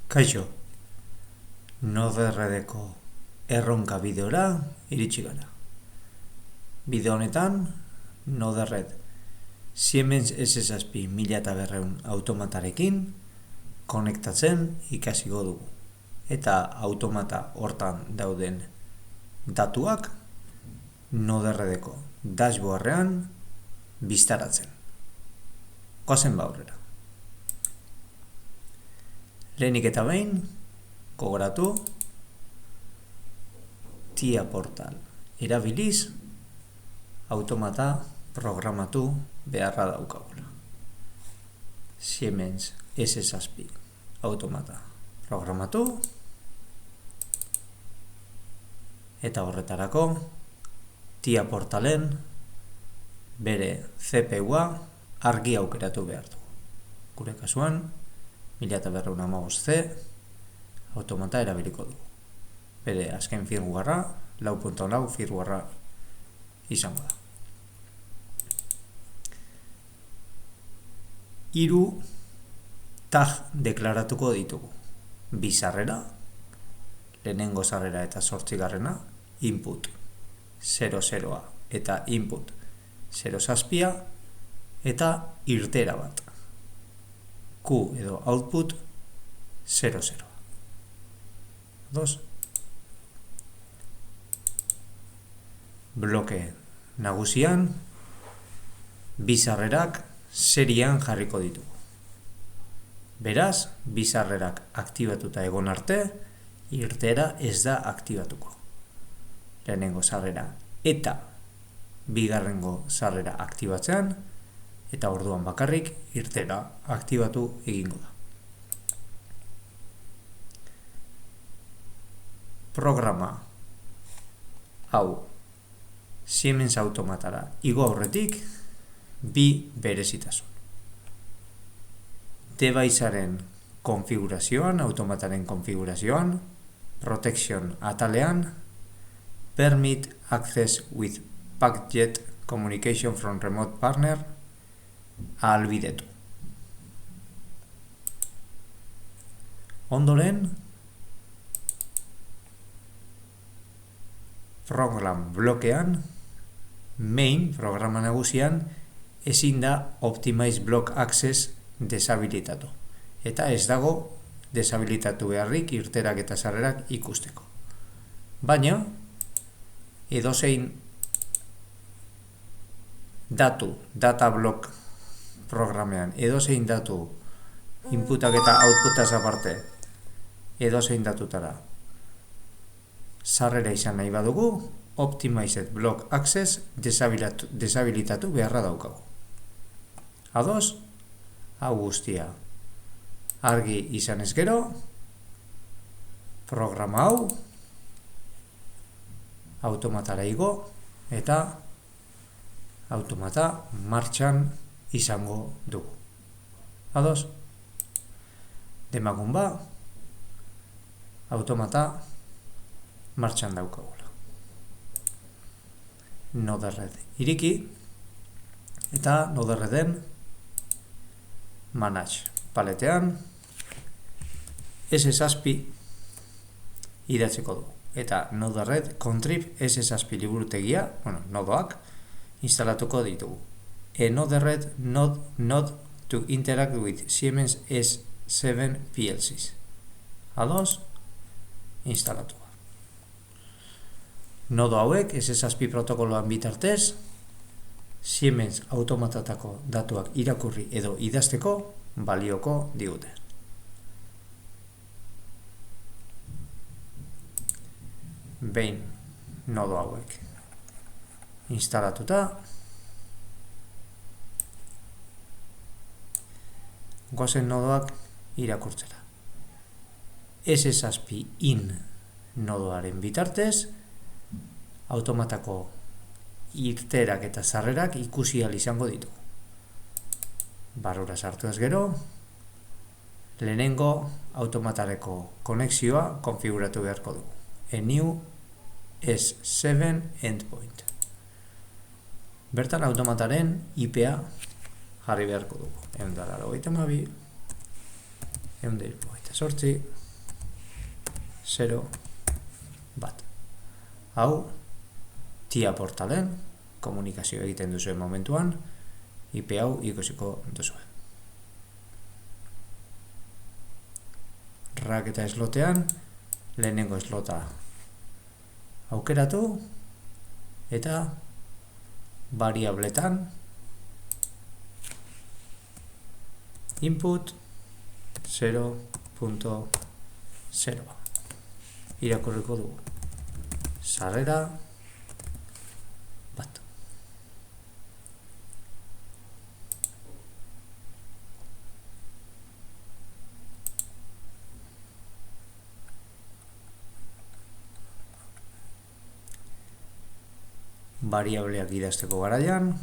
Kaixo, Node-REDeko erronka bideora iritsi gara. Bideo honetan, Node-RED Siemens S60000 automatarekin konektatzen ikasiko dugu. Eta automata hortan dauden datuak Node-REDeko dashboardean bistaratzen. Goazen aurrera. Lehenik eta behin, gogoratu, TIA portal erabiliz, automata programatu beharra daukagula. Siemens S60000 automata programatu, eta horretarako TIA portalen bere CPU-a argi aukeratu behar du. Gure kasuan, 1215C automata erabiliko du. Bere azken firmwarea 4.4 firmwarea izango da. 3 tag deklaratuko ditugu. 2 sarrera, lehenengo sarrera eta 8garrena, input 00a eta input 07a eta irtera bat. Q edo output 00. 2. Bloke nagusian, 2 sarrerak serian jarriko ditugu. Beraz, 2 sarrerak aktibatuta egon arte, irtera ez da aktibatuko. Lehenengo sarrera eta bigarrengo sarrera aktibatzean, eta orduan bakarrik irtera aktibatu egingo da. Programa hau Siemens automatara igo aurretik 2 berezitasun. Devicearen konfigurazioan, automataren konfigurazioan, protection atalean, permit access with packet communication from remote partner ahalbidetu. Ondoren, program blokean, main programa nagusian, ezin da optimize block access desabilitatu. Eta ez dago desabilitatu beharrik irterak eta sarrerak ikusteko. Baina, edozein data block programean, edozein datu inputak eta outputaz aparte, edozein datutara sarrera izan nahi badugu, optimized block access desabilitatu beharra daukagu. Ados, hau guztia argi izan ez gero, programa hau automatara igo eta automata martxan izango dugu. Ados, demagun ba, automata martxan daukagula. Node-RED iriki eta Node-REDen manage paletean S60000 idatzeko dugu. Eta Node-RED contrib S60000 liburutegia, nodoak, instalatuko ditugu. Node-RED node to interact with Siemens S7 PLCs. Ados, instalatua. Nodo hauek S60000 protokoloan bitartez, Siemens automatatako datuak irakurri edo idazteko balioko digute. Behin nodo hauek instalatuta, goazen nodoak irakurtzera. S60000 in nodoaren bitartez, automatako irterak eta sarrerak ikusi ahal izango ditu. Barrura sartu ez gero, lehenengo automatareko konexioa konfiguratu beharko dugu. A new S7 endpoint. Bertan automataren IP-a jarri beharko dugu. 192, 128, 0 bat. Hau, TIA portalen, komunikazio egiten duzuen momentuan, IP hau ikusiko duzue. Rack eta slotean, lehenengo slota aukeratu, eta variabletan, input 0.0 irakurriko dugu. Sarrera bat. Variableak idazteko garaian,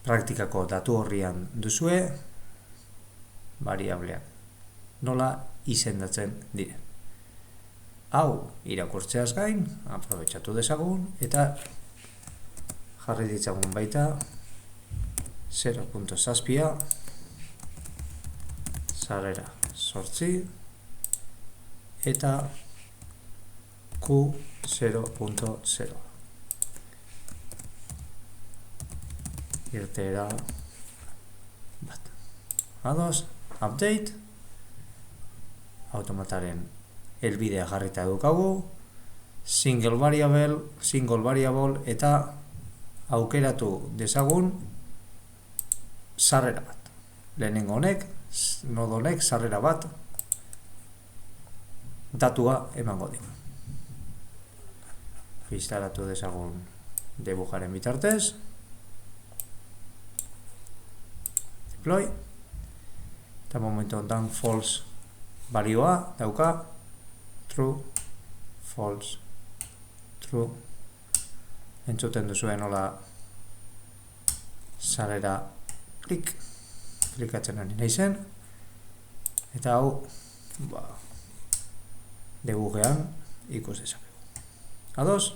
praktikako datu horrian duzue, variableak nola izendatzen diren. Hau irakurtzeaz gain, aprobetxatu dezagun, eta jarri ditzagun baita 0.7 sarrera 8 eta Q0.0 irteera bat. Ados, update, automataren helbidea jarrita dukagu, single variable eta aukeratu dezagun sarrera bat. Lehenengo honek, nodo honek sarrera bat datua emango digu. Instalatu dezagun debugaren bitartez, deploy, eta momentu honetan false balioa dauka, true, false, true. Entzuten duzuen hola sarrera klikatzen ari naizen, eta hau debugean ikus dezakegu. Ados?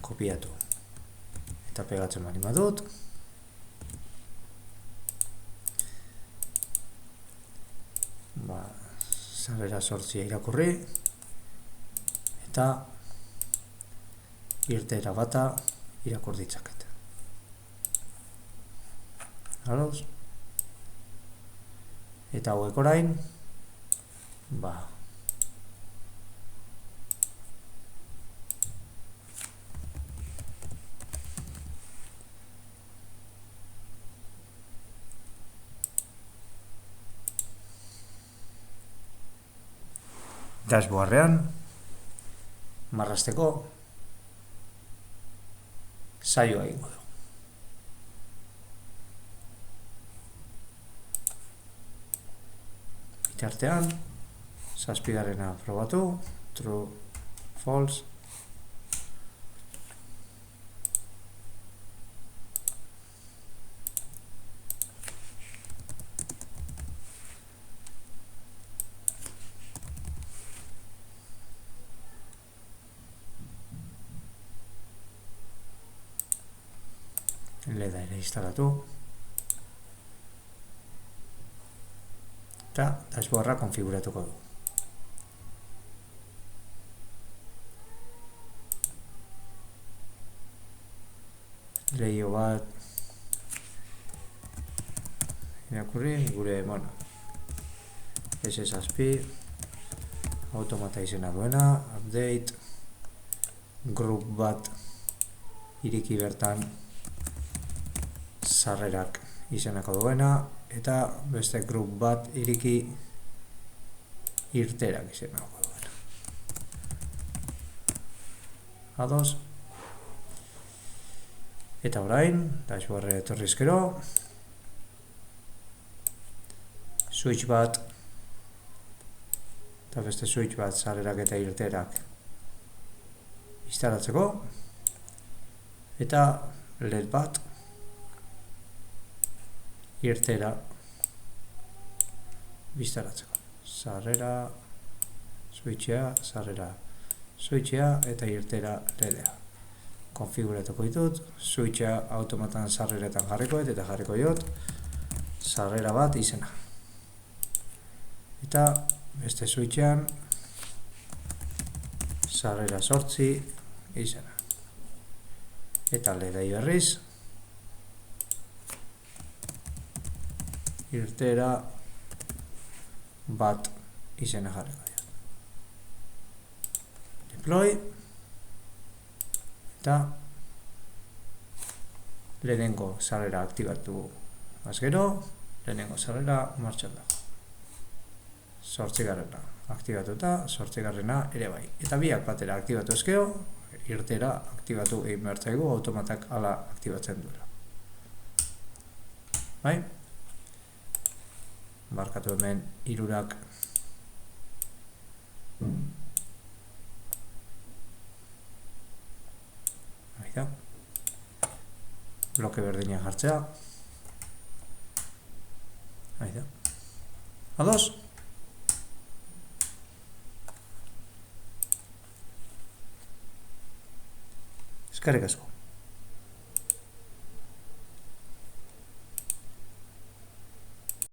Kopiatu eta pegatzen bali badut, sarrera 8 irakurri eta irteera bata irakur ditzaket. Ados? Eta hauek orain, dashboardean marrasteko saioa egingo dugu. Bitartean, 7garrena probatu, true, false, leda ere instalatu, eta dashboarda konfiguratuko du. Leio bat irakurri, gure, SSASP, automata izena duena, update, group bat iriki bertan sarrerak izenako duena, eta beste group bat iriki irterak izenako duena. Ados? Eta orain, dashboarde etorrizkero, switch bat, eta beste switch bat sarrerak eta irterak instalatzeko, eta LED bat irtera biztaratzeko. Sarrera, switchea, sarrera, switchea eta irtera ledea. konfiguratuko ditut, switcha automatan sarreretan jarrikoet eta jarriko jot sarrera bat izena. Eta beste switchan sarrera 8 izena. Eta ledai berriz irtera bat izena jarriko jot. Deploy eta lehenengo sarrera aktibatu gero, lehenengo sarrera martxan dago. 8. aktibatuta, 8. ere bai. Eta biak batera aktibatu ezkero, irtera aktibatu egin behar zaigu, automatak ala aktibatzen duela. Bai? Markatu hemen hirurak da. Bloke berdina jartzea. Da. Ados? Eskerrik asko.